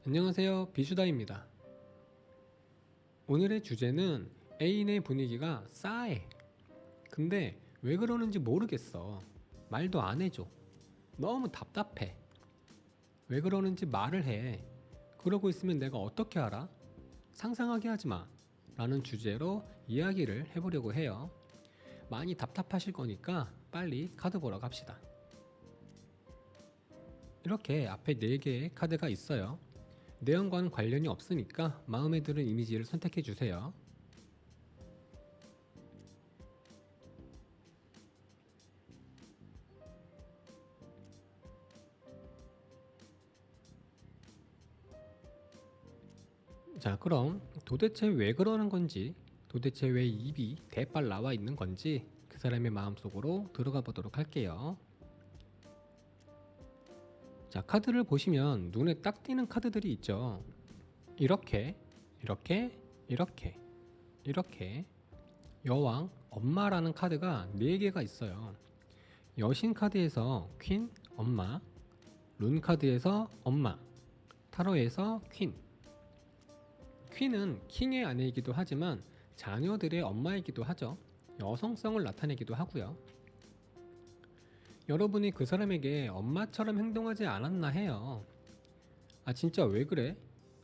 안녕하세요, 비슈다입니다. 오늘의 주제는 애인의 분위기가 싸해. 근데 왜 그러는지 모르겠어. 말도 안 해줘. 너무 답답해. 왜 그러는지 말을 해. 그러고 있으면 내가 어떻게 알아? 상상하게 하지 마. 라는 주제로 이야기를 해보려고 해요. 많이 답답하실 거니까 빨리 카드 보러 갑시다. 이렇게 앞에 4개의 카드가 있어요. 내용과는 관련이 없으니까 마음에 드는 이미지를 선택해 주세요. 자, 그럼 도대체 왜 그러는 건지, 도대체 왜 입이 대빨 나와 있는 건지 그 사람의 마음속으로 들어가 보도록 할게요. 자, 카드를 보시면 눈에 딱 띄는 카드들이 있죠. 이렇게, 이렇게, 이렇게, 이렇게. 여왕, 엄마라는 카드가 4개가 있어요. 여신 카드에서 퀸, 엄마, 룬 카드에서 엄마, 타로에서 퀸. 퀸은 킹의 아내이기도 하지만 자녀들의 엄마이기도 하죠. 여성성을 나타내기도 하고요. 여러분이 그 사람에게 엄마처럼 행동하지 않았나 해요. 아, 진짜 왜 그래?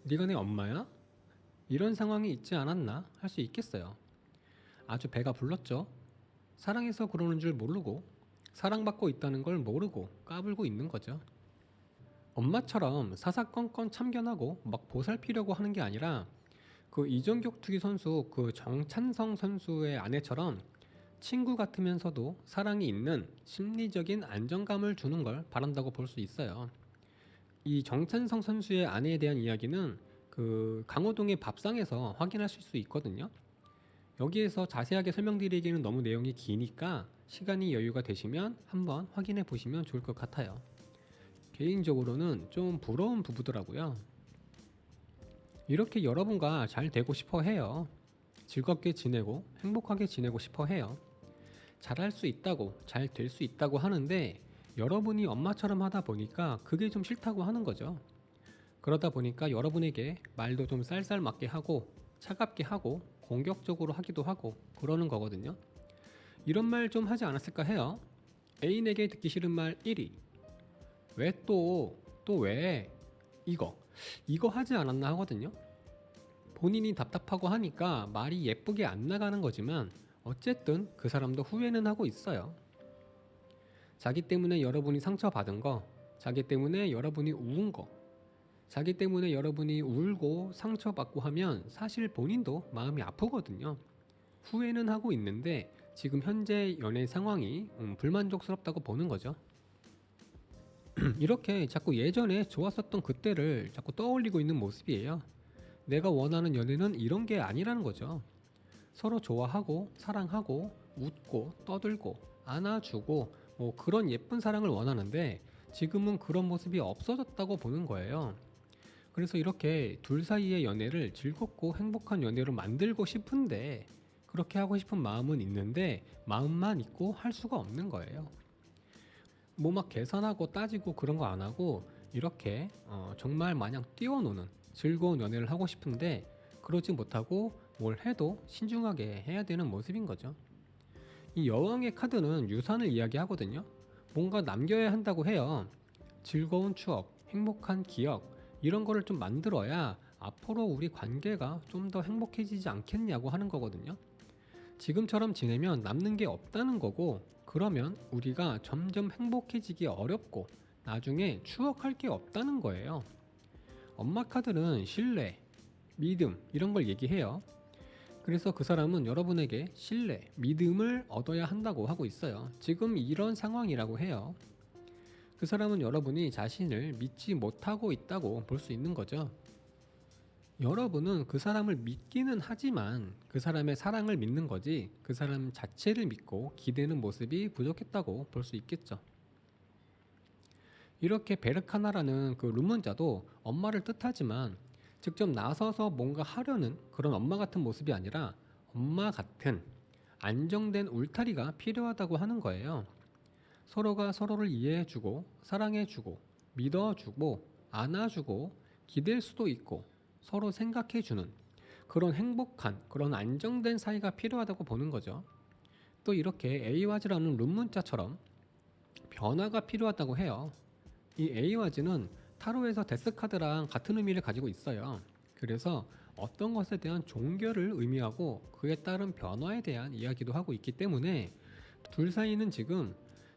네가 내 엄마야? 이런 상황이 있지 않았나 할 수 있겠어요. 아주 배가 불렀죠. 사랑해서 그러는 줄 모르고 사랑받고 있다는 걸 모르고 까불고 있는 거죠. 엄마처럼 사사건건 참견하고 막 보살피려고 하는 게 아니라 그 이정격 투기 선수 그 정찬성 선수의 아내처럼 친구 같으면서도 사랑이 있는 심리적인 안정감을 주는 걸 바란다고 볼 수 있어요. 이 정찬성 선수의 아내에 대한 이야기는 그 강호동의 밥상에서 확인하실 수 있거든요. 여기에서 자세하게 설명드리기는 너무 내용이 기니까 시간이 여유가 되시면 한번 확인해 보시면 좋을 것 같아요. 개인적으로는 좀 부러운 부부더라고요. 이렇게 여러분과 잘 되고 싶어 해요. 즐겁게 지내고 행복하게 지내고 싶어 해요. 잘할 수 있다고, 잘 될 수 있다고 하는데 여러분이 엄마처럼 하다 보니까 그게 좀 싫다고 하는 거죠. 그러다 보니까 여러분에게 말도 좀 쌀쌀 맞게 하고 차갑게 하고 공격적으로 하기도 하고 그러는 거거든요. 이런 말 좀 하지 않았을까 해요. 애인에게 듣기 싫은 말 1위. 왜 또 왜? 이거 하지 않았나 하거든요. 본인이 답답하고 하니까 말이 예쁘게 안 나가는 거지만 어쨌든 그 사람도 후회는 하고 있어요. 자기 때문에 여러분이 상처받은 거, 자기 때문에 여러분이 우은 거, 자기 때문에 여러분이 울고 상처받고 하면 사실 본인도 마음이 아프거든요. 후회는 하고 있는데 지금 현재 연애 상황이 불만족스럽다고 보는 거죠. 이렇게 자꾸 예전에 좋았었던 그때를 자꾸 떠올리고 있는 모습이에요. 내가 원하는 연애는 이런 게 아니라는 거죠. 서로 좋아하고 사랑하고 웃고 떠들고 안아주고 뭐 그런 예쁜 사랑을 원하는데 지금은 그런 모습이 없어졌다고 보는 거예요. 그래서 이렇게 둘 사이의 연애를 즐겁고 행복한 연애로 만들고 싶은데 그렇게 하고 싶은 마음은 있는데 마음만 있고 할 수가 없는 거예요. 뭐 막 계산하고 따지고 그런 거 안 하고 이렇게 정말 마냥 뛰어노는 즐거운 연애를 하고 싶은데 그러지 못하고 뭘 해도 신중하게 해야 되는 모습인 거죠. 이 여왕의 카드는 유산을 이야기하거든요. 뭔가 남겨야 한다고 해요. 즐거운 추억, 행복한 기억 이런 거를 좀 만들어야 앞으로 우리 관계가 좀 더 행복해지지 않겠냐고 하는 거거든요. 지금처럼 지내면 남는 게 없다는 거고 그러면 우리가 점점 행복해지기 어렵고 나중에 추억할 게 없다는 거예요. 엄마 카드는 신뢰, 믿음 이런 걸 얘기해요. 그래서 그 사람은 여러분에게 신뢰, 믿음을 얻어야 한다고 하고 있어요. 지금 이런 상황이라고 해요. 그 사람은 여러분이 자신을 믿지 못하고 있다고 볼 수 있는 거죠. 여러분은 그 사람을 믿기는 하지만 그 사람의 사랑을 믿는 거지 그 사람 자체를 믿고 기대는 모습이 부족했다고 볼 수 있겠죠. 이렇게 베르카나라는 그 루문자도 엄마를 뜻하지만 직접 나서서 뭔가 하려는 그런 엄마 같은 모습이 아니라 엄마 같은 안정된 울타리가 필요하다고 하는 거예요. 서로가 서로를 이해해주고 사랑해주고 믿어주고 안아주고 기댈 수도 있고 서로 생각해주는 그런 행복한 그런 안정된 사이가 필요하다고 보는 거죠. 또 이렇게 A와즈라는 룸문자처럼 변화가 필요하다고 해요. 이 A와즈는 타로에서 데스카드랑 같은 의미를 가지고 있어요. 그래서 어떤 것에 대한 종결을 의미하고 그에 따른 변화에 대한 이야기도 하고 있기 때문에 둘 사이는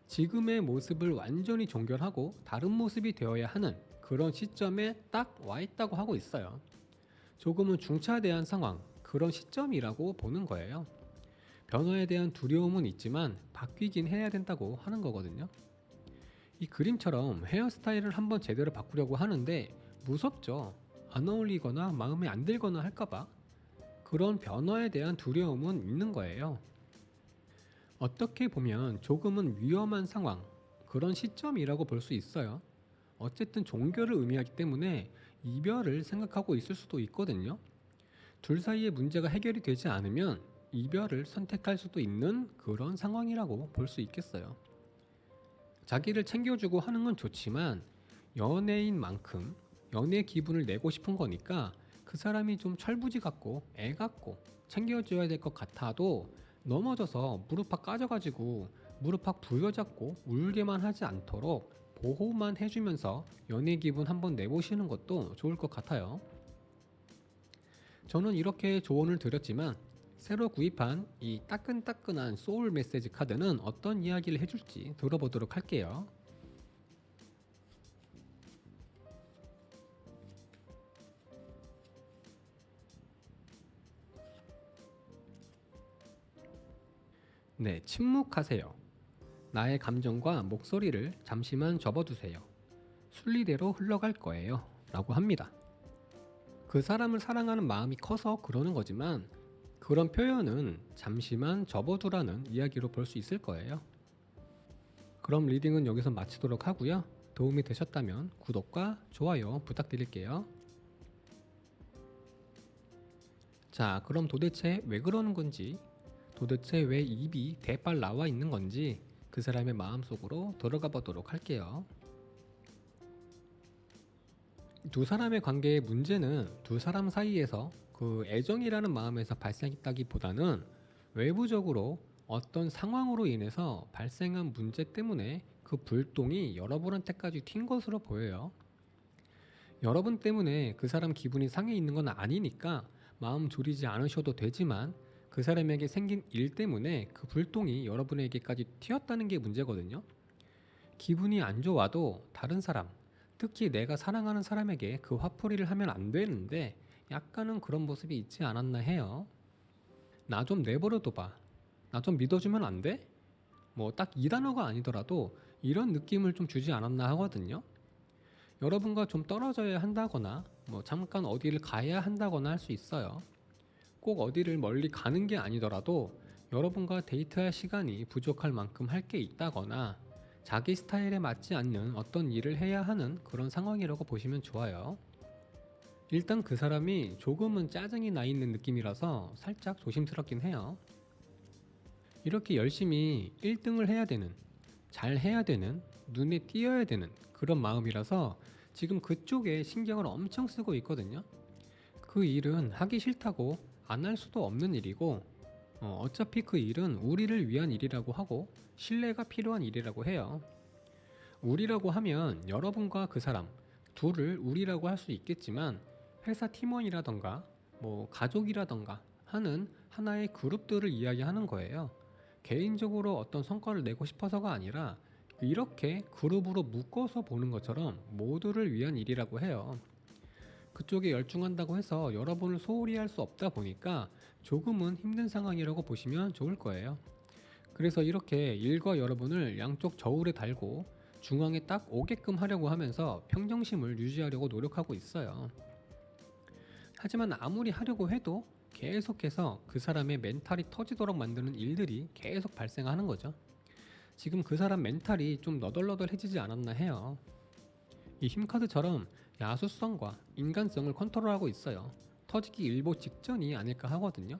지금의 모습을 완전히 종결하고 다른 모습이 되어야 하는 그런 시점에 딱 와 있다고 하고 있어요. 조금은 중차대한 상황, 그런 시점이라고 보는 거예요. 변화에 대한 두려움은 있지만 바뀌긴 해야 된다고 하는 거거든요. 이 그림처럼 헤어스타일을 한번 제대로 바꾸려고 하는데 무섭죠. 안 어울리거나 마음에 안 들거나 할까봐. 그런 변화에 대한 두려움은 있는 거예요. 어떻게 보면 조금은 위험한 상황, 그런 시점이라고 볼 수 있어요. 어쨌든 종교를 의미하기 때문에 이별을 생각하고 있을 수도 있거든요. 둘 사이의 문제가 해결이 되지 않으면 이별을 선택할 수도 있는 그런 상황이라고 볼 수 있겠어요. 자기를 챙겨주고 하는 건 좋지만 연애인만큼 연애 기분을 내고 싶은 거니까 그 사람이 좀 철부지 같고 애 같고 챙겨줘야 될 것 같아도 넘어져서 무릎팍 까져가지고 무릎팍 부여잡고 울게만 하지 않도록 보호만 해주면서 연애 기분 한번 내보시는 것도 좋을 것 같아요. 저는 이렇게 조언을 드렸지만 새로 구입한 이 따끈따끈한 소울 메시지 카드는 어떤 이야기를 해줄지 들어보도록 할게요. 네, 침묵하세요. 나의 감정과 목소리를 잠시만 접어두세요. 순리대로 흘러갈 거예요. 라고 합니다. 그 사람을 사랑하는 마음이 커서 그러는 거지만 그런 표현은 잠시만 접어두라는 이야기로 볼 수 있을 거예요. 그럼 리딩은 여기서 마치도록 하고요. 도움이 되셨다면 구독과 좋아요 부탁드릴게요. 자, 그럼 도대체 왜 그러는 건지, 도대체 왜 입이 대빨 나와 있는 건지 그 사람의 마음속으로 들어가 보도록 할게요. 두 사람의 관계의 문제는 두 사람 사이에서 그 애정이라는 마음에서 발생했다기보다는 외부적으로 어떤 상황으로 인해서 발생한 문제 때문에 그 불똥이 여러분한테까지 튄 것으로 보여요. 여러분 때문에 그 사람 기분이 상해 있는 건 아니니까 마음 졸이지 않으셔도 되지만 그 사람에게 생긴 일 때문에 그 불똥이 여러분에게까지 튀었다는 게 문제거든요. 기분이 안 좋아도 다른 사람, 특히 내가 사랑하는 사람에게 그 화풀이를 하면 안 되는데 약간은 그런 모습이 있지 않았나 해요. 나 좀 내버려둬 봐. 나 좀 믿어주면 안 돼? 뭐 딱 이 단어가 아니더라도 이런 느낌을 좀 주지 않았나 하거든요. 여러분과 좀 떨어져야 한다거나 뭐 잠깐 어디를 가야 한다거나 할 수 있어요. 꼭 어디를 멀리 가는 게 아니더라도 여러분과 데이트할 시간이 부족할 만큼 할 게 있다거나 자기 스타일에 맞지 않는 어떤 일을 해야 하는 그런 상황이라고 보시면 좋아요. 일단 그 사람이 조금은 짜증이 나 있는 느낌이라서 살짝 조심스럽긴 해요. 이렇게 열심히 1등을 해야 되는, 잘 해야 되는, 눈에 띄어야 되는 그런 마음이라서 지금 그쪽에 신경을 엄청 쓰고 있거든요. 그 일은 하기 싫다고 안 할 수도 없는 일이고 어차피 그 일은 우리를 위한 일이라고 하고 신뢰가 필요한 일이라고 해요. 우리라고 하면 여러분과 그 사람 둘을 우리라고 할 수 있겠지만 회사 팀원이라던가 뭐 가족이라던가 하는 하나의 그룹들을 이야기하는 거예요. 개인적으로 어떤 성과를 내고 싶어서가 아니라 이렇게 그룹으로 묶어서 보는 것처럼 모두를 위한 일이라고 해요. 그쪽에 열중한다고 해서 여러분을 소홀히 할 수 없다 보니까 조금은 힘든 상황이라고 보시면 좋을 거예요. 그래서 이렇게 일과 여러분을 양쪽 저울에 달고 중앙에 딱 오게끔 하려고 하면서 평정심을 유지하려고 노력하고 있어요. 하지만 아무리 하려고 해도 계속해서 그 사람의 멘탈이 터지도록 만드는 일들이 계속 발생하는 거죠. 지금 그 사람 멘탈이 좀 너덜너덜해지지 않았나 해요. 이 힘카드처럼 야수성과 인간성을 컨트롤하고 있어요. 터지기 일보 직전이 아닐까 하거든요.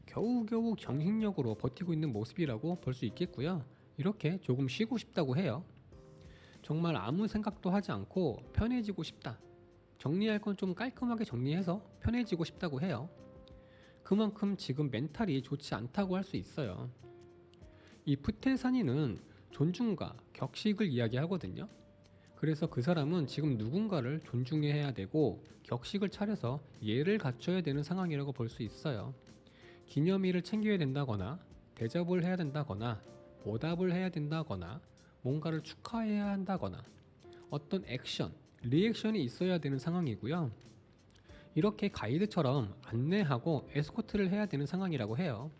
겨우겨우 정신력으로 버티고 있는 모습이라고 볼 수 있겠고요. 이렇게 조금 쉬고 싶다고 해요. 정말 아무 생각도 하지 않고 편해지고 싶다. 정리할 건 좀 깔끔하게 정리해서 편해지고 싶다고 해요. 그만큼 지금 멘탈이 좋지 않다고 할 수 있어요. 이 프테사니는 존중과 격식을 이야기하거든요. 그래서 그 사람은 지금 누군가를 존중해야 되고 격식을 차려서 예를 갖춰야 되는 상황이라고 볼 수 있어요. 기념일을 챙겨야 된다거나 대접을 해야 된다거나 보답을 해야 된다거나 뭔가를 축하해야 한다거나 어떤 액션, 리액션이 있어야 되는 상황이고요. 이렇게 가이드처럼 안내하고 에스코트를 해야 되는 상황이라고 해요.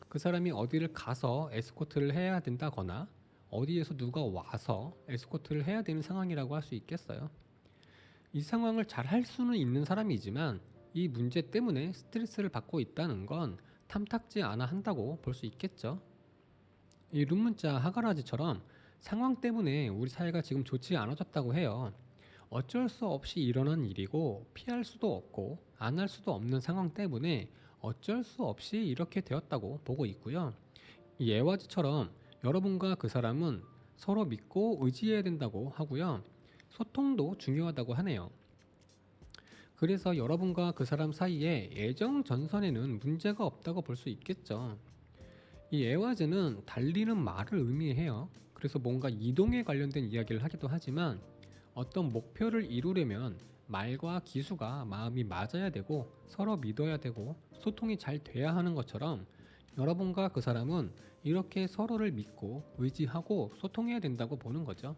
그 사람이 어디를 가서 에스코트를 해야 된다거나 어디에서 누가 와서 에스코트를 해야 되는 상황이라고 할 수 있겠어요. 이 상황을 잘 할 수는 있는 사람이지만 이 문제 때문에 스트레스를 받고 있다는 건 탐탁지 않아 한다고 볼 수 있겠죠. 이 룸문자 하가라지처럼 상황 때문에 우리 사이가 지금 좋지 않아졌다고 해요. 어쩔 수 없이 일어난 일이고 피할 수도 없고 안 할 수도 없는 상황 때문에 어쩔 수 없이 이렇게 되었다고 보고 있고요. 이 에와즈처럼 여러분과 그 사람은 서로 믿고 의지해야 된다고 하고요. 소통도 중요하다고 하네요. 그래서 여러분과 그 사람 사이에 애정 전선에는 문제가 없다고 볼 수 있겠죠. 이 에와즈는 달리는 말을 의미해요. 그래서 뭔가 이동에 관련된 이야기를 하기도 하지만 어떤 목표를 이루려면 말과 기수가 마음이 맞아야 되고 서로 믿어야 되고 소통이 잘 돼야 하는 것처럼 여러분과 그 사람은 이렇게 서로를 믿고 의지하고 소통해야 된다고 보는 거죠.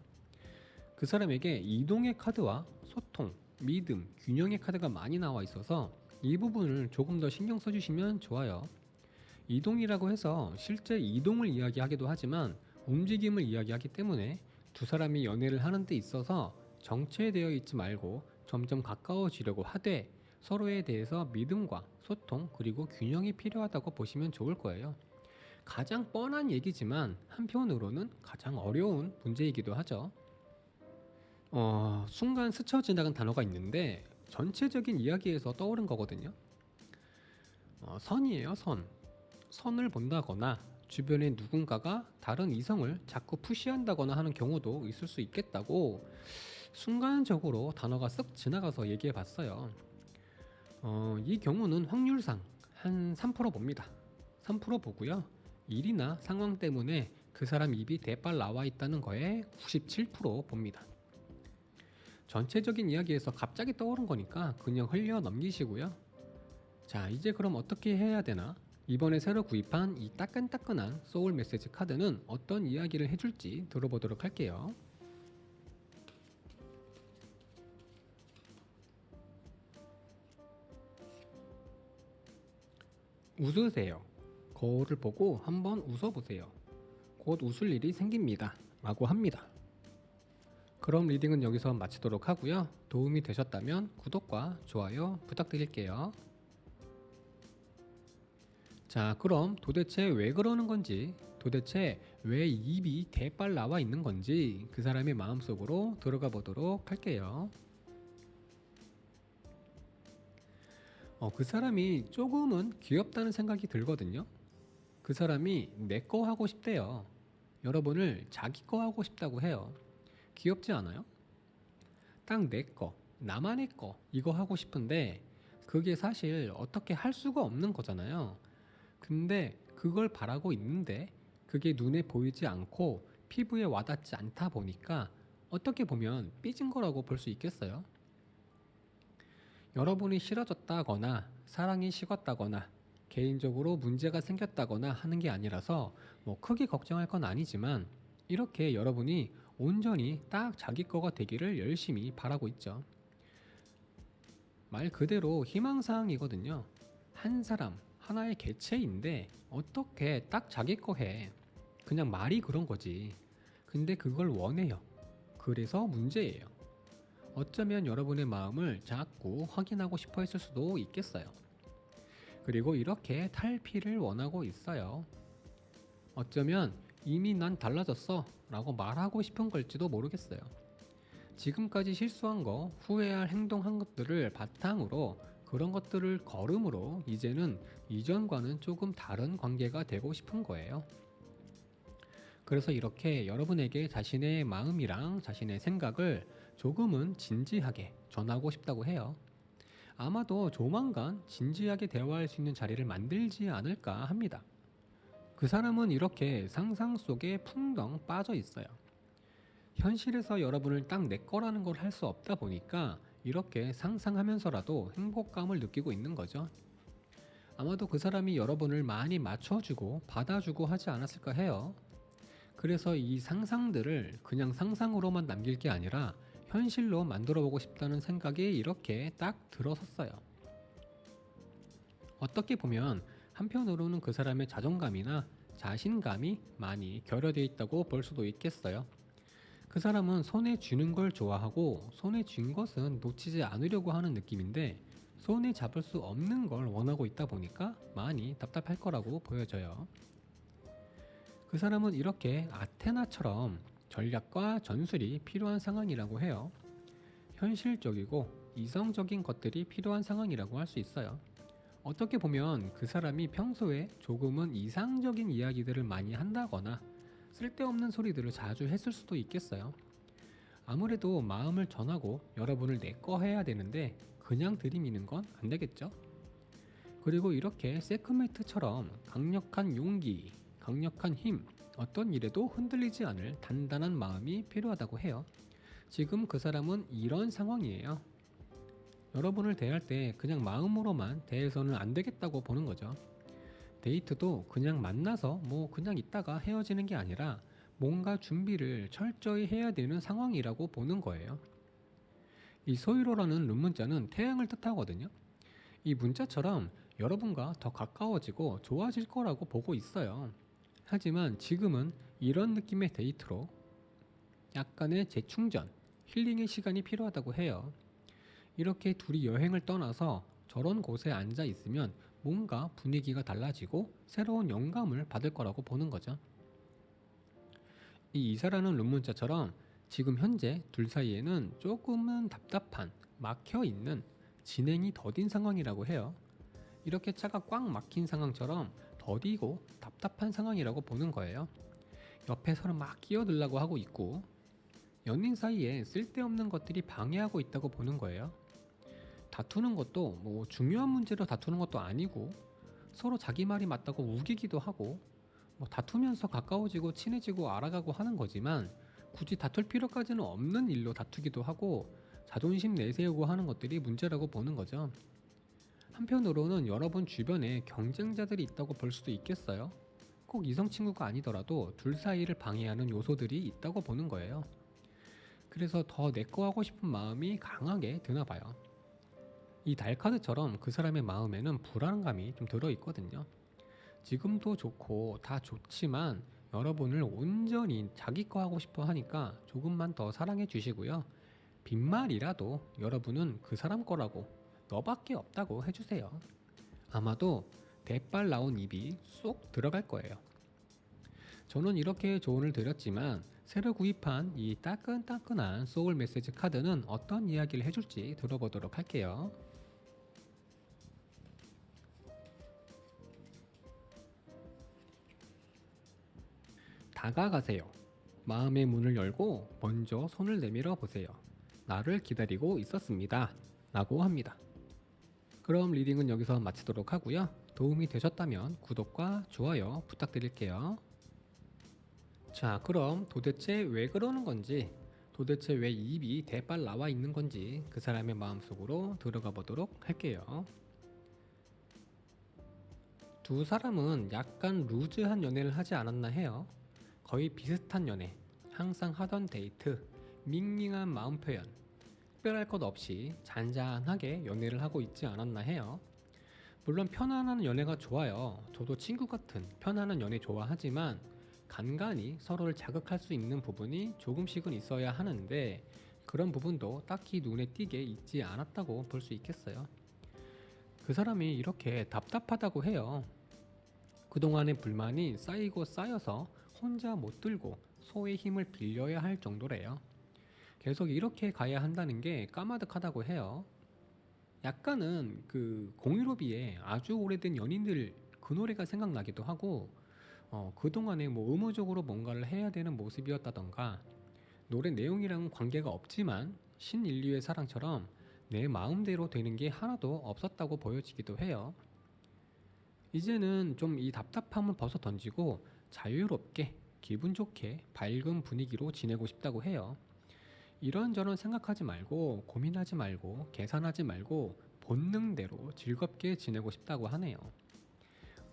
그 사람에게 이동의 카드와 소통, 믿음, 균형의 카드가 많이 나와 있어서 이 부분을 조금 더 신경 써주시면 좋아요. 이동이라고 해서 실제 이동을 이야기하기도 하지만 움직임을 이야기하기 때문에 두 사람이 연애를 하는 데 있어서 정체되어 있지 말고 점점 가까워지려고 하되 서로에 대해서 믿음과 소통 그리고 균형이 필요하다고 보시면 좋을 거예요. 가장 뻔한 얘기지만 한편으로는 가장 어려운 문제이기도 하죠. 순간 스쳐 지나간 단어가 있는데 전체적인 이야기에서 떠오른 거거든요. 선이에요, 선. 선을 본다거나 주변에 누군가가 다른 이성을 자꾸 푸시한다거나 하는 경우도 있을 수 있겠다고 순간적으로 단어가 쓱 지나가서 얘기해 봤어요. 이 경우는 확률상 한 3% 봅니다. 3% 보고요. 일이나 상황 때문에 그 사람 입이 대빨 나와 있다는 거에 97% 봅니다. 전체적인 이야기에서 갑자기 떠오른 거니까 그냥 흘려 넘기시고요. 자, 이제 그럼 어떻게 해야 되나? 이번에 새로 구입한 이 따끈따끈한 소울 메시지 카드는 어떤 이야기를 해줄지 들어보도록 할게요. 웃으세요. 거울을 보고 한번 웃어보세요. 곧 웃을 일이 생깁니다. 라고 합니다. 그럼 리딩은 여기서 마치도록 하고요. 도움이 되셨다면 구독과 좋아요 부탁드릴게요. 자, 그럼 도대체 왜 그러는 건지, 도대체 왜 입이 대빨 나와 있는 건지 그 사람의 마음속으로 들어가 보도록 할게요. 그 사람이 조금은 귀엽다는 생각이 들거든요. 그 사람이 내 거 하고 싶대요. 여러분을 자기 거 하고 싶다고 해요. 귀엽지 않아요? 딱 내 거, 나만의 거 이거 하고 싶은데 그게 사실 어떻게 할 수가 없는 거잖아요. 근데 그걸 바라고 있는데 그게 눈에 보이지 않고 피부에 와닿지 않다 보니까 어떻게 보면 삐진 거라고 볼 수 있겠어요? 여러분이 싫어졌다거나 사랑이 식었다거나 개인적으로 문제가 생겼다거나 하는 게 아니라서 뭐 크게 걱정할 건 아니지만 이렇게 여러분이 온전히 딱 자기 거가 되기를 열심히 바라고 있죠. 말 그대로 희망사항이거든요. 한 사람, 하나의 개체인데 어떻게 딱 자기 거 해. 그냥 말이 그런 거지. 근데 그걸 원해요. 그래서 문제예요. 어쩌면 여러분의 마음을 자꾸 확인하고 싶어 했을 수도 있겠어요. 그리고 이렇게 탈피를 원하고 있어요. 어쩌면 이미 난 달라졌어 라고 말하고 싶은 걸지도 모르겠어요. 지금까지 실수한 거, 후회할 행동한 것들을 바탕으로 그런 것들을 걸음으로 이제는 이전과는 조금 다른 관계가 되고 싶은 거예요. 그래서 이렇게 여러분에게 자신의 마음이랑 자신의 생각을 조금은 진지하게 전하고 싶다고 해요. 아마도 조만간 진지하게 대화할 수 있는 자리를 만들지 않을까 합니다. 그 사람은 이렇게 상상 속에 풍덩 빠져 있어요. 현실에서 여러분을 딱 내 거라는 걸 할 수 없다 보니까 이렇게 상상하면서라도 행복감을 느끼고 있는 거죠. 아마도 그 사람이 여러분을 많이 맞춰주고 받아주고 하지 않았을까 해요. 그래서 이 상상들을 그냥 상상으로만 남길 게 아니라 현실로 만들어 보고 싶다는 생각이 이렇게 딱 들어섰어요. 어떻게 보면 한편으로는 그 사람의 자존감이나 자신감이 많이 결여되어 있다고 볼 수도 있겠어요. 그 사람은 손에 쥐는 걸 좋아하고 손에 쥔 것은 놓치지 않으려고 하는 느낌인데 손에 잡을 수 없는 걸 원하고 있다 보니까 많이 답답할 거라고 보여져요. 그 사람은 이렇게 아테나처럼 전략과 전술이 필요한 상황이라고 해요. 현실적이고 이성적인 것들이 필요한 상황이라고 할 수 있어요. 어떻게 보면 그 사람이 평소에 조금은 이상적인 이야기들을 많이 한다거나 쓸데없는 소리들을 자주 했을 수도 있겠어요. 아무래도 마음을 전하고 여러분을 내 거 해야 되는데 그냥 들이미는 건 안 되겠죠? 그리고 이렇게 세크메트처럼 강력한 용기, 강력한 힘, 어떤 일에도 흔들리지 않을 단단한 마음이 필요하다고 해요. 지금 그 사람은 이런 상황이에요. 여러분을 대할 때 그냥 마음으로만 대해서는 안 되겠다고 보는 거죠. 데이트도 그냥 만나서 뭐 그냥 있다가 헤어지는 게 아니라 뭔가 준비를 철저히 해야 되는 상황이라고 보는 거예요. 이 소이로라는 룸 문자는 태양을 뜻하거든요. 이 문자처럼 여러분과 더 가까워지고 좋아질 거라고 보고 있어요. 하지만 지금은 이런 느낌의 데이트로 약간의 재충전, 힐링의 시간이 필요하다고 해요. 이렇게 둘이 여행을 떠나서 저런 곳에 앉아 있으면 뭔가 분위기가 달라지고 새로운 영감을 받을 거라고 보는 거죠. 이 이사라는 룸문자처럼 지금 현재 둘 사이에는 조금은 답답한, 막혀 있는, 진행이 더딘 상황이라고 해요. 이렇게 차가 꽉 막힌 상황처럼 더디고 답답한 상황이라고 보는 거예요. 옆에 서로 막 끼어들려고 하고 있고 연인 사이에 쓸데없는 것들이 방해하고 있다고 보는 거예요. 다투는 것도 뭐 중요한 문제로 다투는 것도 아니고 서로 자기 말이 맞다고 우기기도 하고 뭐 다투면서 가까워지고 친해지고 알아가고 하는 거지만 굳이 다툴 필요까지는 없는 일로 다투기도 하고 자존심 내세우고 하는 것들이 문제라고 보는 거죠. 한편으로는 여러분 주변에 경쟁자들이 있다고 볼 수도 있겠어요. 꼭 이성 친구가 아니더라도 둘 사이를 방해하는 요소들이 있다고 보는 거예요. 그래서 더 내 거 하고 싶은 마음이 강하게 드나 봐요. 이 달 카드처럼 그 사람의 마음에는 불안감이 좀 들어 있거든요. 지금도 좋고 다 좋지만 여러분을 온전히 자기 거 하고 싶어 하니까 조금만 더 사랑해 주시고요. 빈말이라도 여러분은 그 사람 거라고 너밖에 없다고 해주세요. 아마도 대빨 나온 입이 쏙 들어갈 거예요. 저는 이렇게 조언을 드렸지만 새로 구입한 이 따끈따끈한 소울 메시지 카드는 어떤 이야기를 해줄지 들어보도록 할게요. 다가가세요. 마음의 문을 열고 먼저 손을 내밀어 보세요. 나를 기다리고 있었습니다. 라고 합니다. 그럼 리딩은 여기서 마치도록 하고요. 도움이 되셨다면 구독과 좋아요 부탁드릴게요. 자, 그럼 도대체 왜 그러는 건지, 도대체 왜 입이 대빨 나와 있는 건지 그 사람의 마음속으로 들어가 보도록 할게요. 두 사람은 약간 루즈한 연애를 하지 않았나 해요. 거의 비슷한 연애, 항상 하던 데이트, 밍밍한 마음 표현, 특별할 것 없이 잔잔하게 연애를 하고 있지 않았나 해요. 물론 편안한 연애가 좋아요. 저도 친구 같은 편안한 연애 좋아하지만 간간히 서로를 자극할 수 있는 부분이 조금씩은 있어야 하는데 그런 부분도 딱히 눈에 띄게 있지 않았다고 볼 수 있겠어요. 그 사람이 이렇게 답답하다고 해요. 그동안의 불만이 쌓이고 쌓여서 혼자 못 들고 소의 힘을 빌려야 할 정도래요. 계속 이렇게 가야 한다는 게 까마득하다고 해요. 약간은 그 공유로비의 아주 오래된 연인들 그 노래가 생각나기도 하고 그동안에 뭐 의무적으로 뭔가를 해야 되는 모습이었다던가 노래 내용이랑은 관계가 없지만 신인류의 사랑처럼 내 마음대로 되는 게 하나도 없었다고 보여지기도 해요. 이제는 좀 이 답답함을 벗어 던지고 자유롭게 기분 좋게 밝은 분위기로 지내고 싶다고 해요. 이런저런 생각하지 말고 고민하지 말고 계산하지 말고 본능대로 즐겁게 지내고 싶다고 하네요.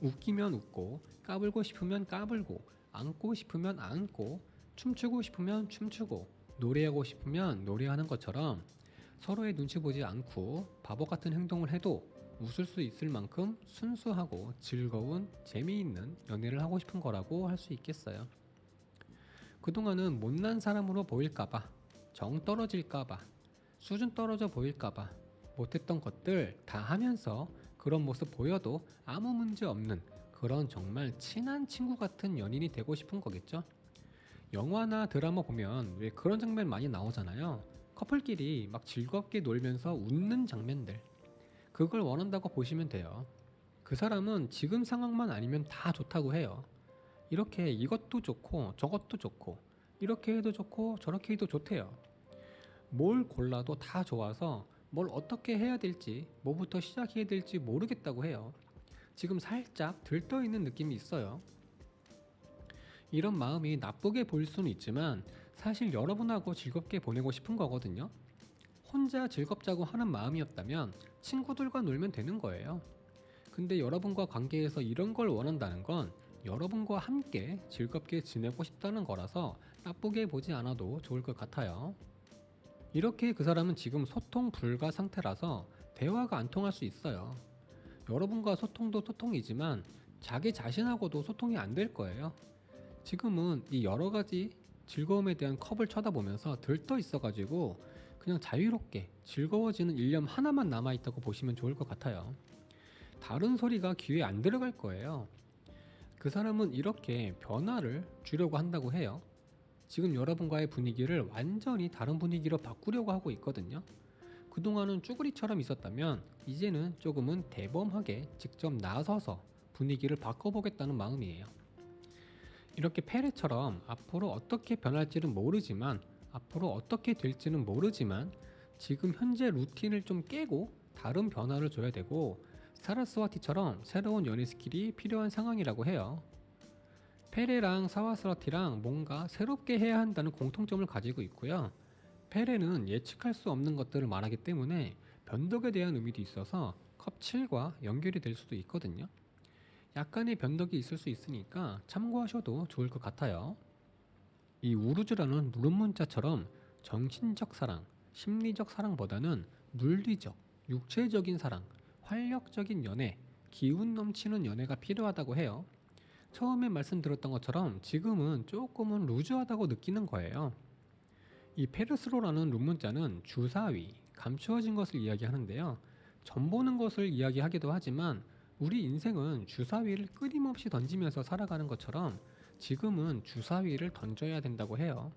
웃기면 웃고 까불고 싶으면 까불고 안고 싶으면 안고 춤추고 싶으면 춤추고 노래하고 싶으면 노래하는 것처럼 서로의 눈치 보지 않고 바보 같은 행동을 해도 웃을 수 있을 만큼 순수하고 즐거운 재미있는 연애를 하고 싶은 거라고 할 수 있겠어요. 그동안은 못난 사람으로 보일까봐, 정 떨어질까봐, 수준 떨어져 보일까봐 못했던 것들 다 하면서 그런 모습 보여도 아무 문제 없는 그런 정말 친한 친구 같은 연인이 되고 싶은 거겠죠? 영화나 드라마 보면 왜 그런 장면 많이 나오잖아요. 커플끼리 막 즐겁게 놀면서 웃는 장면들. 그걸 원한다고 보시면 돼요. 그 사람은 지금 상황만 아니면 다 좋다고 해요. 이렇게 이것도 좋고 저것도 좋고 이렇게 해도 좋고 저렇게 해도 좋대요. 뭘 골라도 다 좋아서 뭘 어떻게 해야 될지 뭐부터 시작해야 될지 모르겠다고 해요. 지금 살짝 들떠 있는 느낌이 있어요. 이런 마음이 나쁘게 보일 수는 있지만 사실 여러분하고 즐겁게 보내고 싶은 거거든요. 혼자 즐겁자고 하는 마음이었다면 친구들과 놀면 되는 거예요. 근데 여러분과 관계에서 이런 걸 원한다는 건 여러분과 함께 즐겁게 지내고 싶다는 거라서 나쁘게 보지 않아도 좋을 것 같아요. 이렇게 그 사람은 지금 소통 불가 상태라서 대화가 안 통할 수 있어요. 여러분과 소통도 소통이지만 자기 자신하고도 소통이 안 될 거예요. 지금은 이 여러 가지 즐거움에 대한 컵을 쳐다보면서 들떠 있어가지고 그냥 자유롭게 즐거워지는 일념 하나만 남아있다고 보시면 좋을 것 같아요. 다른 소리가 귀에 안 들어갈 거예요. 그 사람은 이렇게 변화를 주려고 한다고 해요. 지금 여러분과의 분위기를 완전히 다른 분위기로 바꾸려고 하고 있거든요. 그동안은 쭈구리처럼 있었다면 이제는 조금은 대범하게 직접 나서서 분위기를 바꿔보겠다는 마음이에요. 이렇게 페레처럼 앞으로 어떻게 변할지는 모르지만 앞으로 어떻게 될지는 모르지만 지금 현재 루틴을 좀 깨고 다른 변화를 줘야 되고 사라스와티처럼 새로운 연애 스킬이 필요한 상황이라고 해요. 페레랑 사와스와티랑 뭔가 새롭게 해야 한다는 공통점을 가지고 있고요. 페레는 예측할 수 없는 것들을 말하기 때문에 변덕에 대한 의미도 있어서 컵 7과 연결이 될 수도 있거든요. 약간의 변덕이 있을 수 있으니까 참고하셔도 좋을 것 같아요. 이 우르즈라는 룸문자처럼 정신적 사랑, 심리적 사랑보다는 물리적, 육체적인 사랑, 활력적인 연애, 기운 넘치는 연애가 필요하다고 해요. 처음에 말씀드렸던 것처럼 지금은 조금은 루즈하다고 느끼는 거예요. 이 페르스로라는 룸문자는 주사위, 감추어진 것을 이야기하는데요. 점보는 것을 이야기하기도 하지만 우리 인생은 주사위를 끊임없이 던지면서 살아가는 것처럼 지금은 주사위를 던져야 된다고 해요.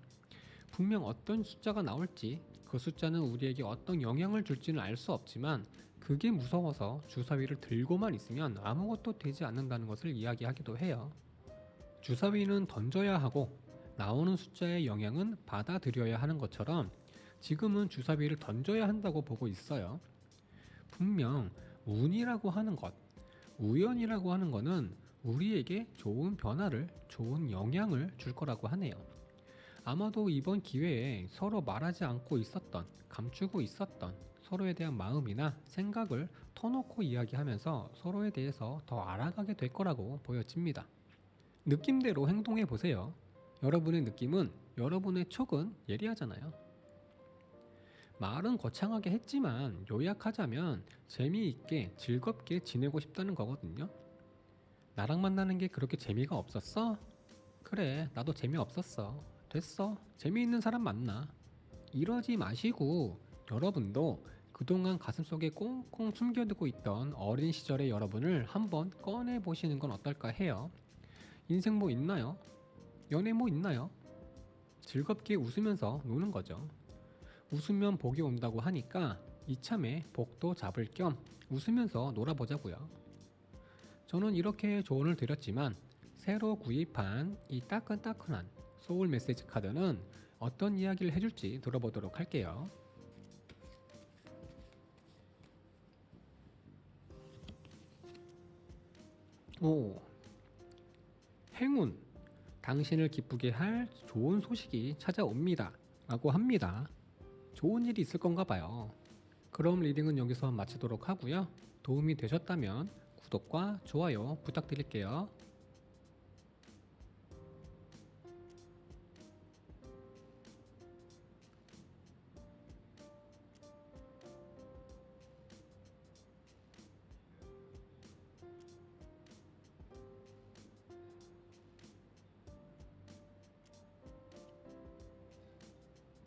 분명 어떤 숫자가 나올지 그 숫자는 우리에게 어떤 영향을 줄지는 알 수 없지만 그게 무서워서 주사위를 들고만 있으면 아무것도 되지 않는다는 것을 이야기하기도 해요. 주사위는 던져야 하고 나오는 숫자의 영향은 받아들여야 하는 것처럼 지금은 주사위를 던져야 한다고 보고 있어요. 분명 운이라고 하는 것, 우연이라고 하는 것은 우리에게 좋은 변화를, 좋은 영향을 줄 거라고 하네요. 아마도 이번 기회에 서로 말하지 않고 있었던, 감추고 있었던 서로에 대한 마음이나 생각을 터놓고 이야기하면서 서로에 대해서 더 알아가게 될 거라고 보여집니다. 느낌대로 행동해 보세요. 여러분의 느낌은 여러분의 촉은 예리하잖아요. 말은 거창하게 했지만 요약하자면 재미있게 즐겁게 지내고 싶다는 거거든요. 나랑 만나는 게 그렇게 재미가 없었어? 그래, 나도 재미없었어. 됐어. 재미있는 사람 만나. 이러지 마시고 여러분도 그동안 가슴속에 꽁꽁 숨겨두고 있던 어린 시절의 여러분을 한번 꺼내 보시는 건 어떨까 해요. 인생 뭐 있나요? 연애 뭐 있나요? 즐겁게 웃으면서 노는 거죠. 웃으면 복이 온다고 하니까 이참에 복도 잡을 겸 웃으면서 놀아보자고요. 저는 이렇게 조언을 드렸지만 새로 구입한 이 따끈따끈한 소울 메시지 카드는 어떤 이야기를 해줄지 들어보도록 할게요. 오, 행운, 당신을 기쁘게 할 좋은 소식이 찾아옵니다. 라고 합니다. 좋은 일이 있을 건가 봐요. 그럼 리딩은 여기서 마치도록 하고요. 도움이 되셨다면 구독과 좋아요 부탁드릴게요.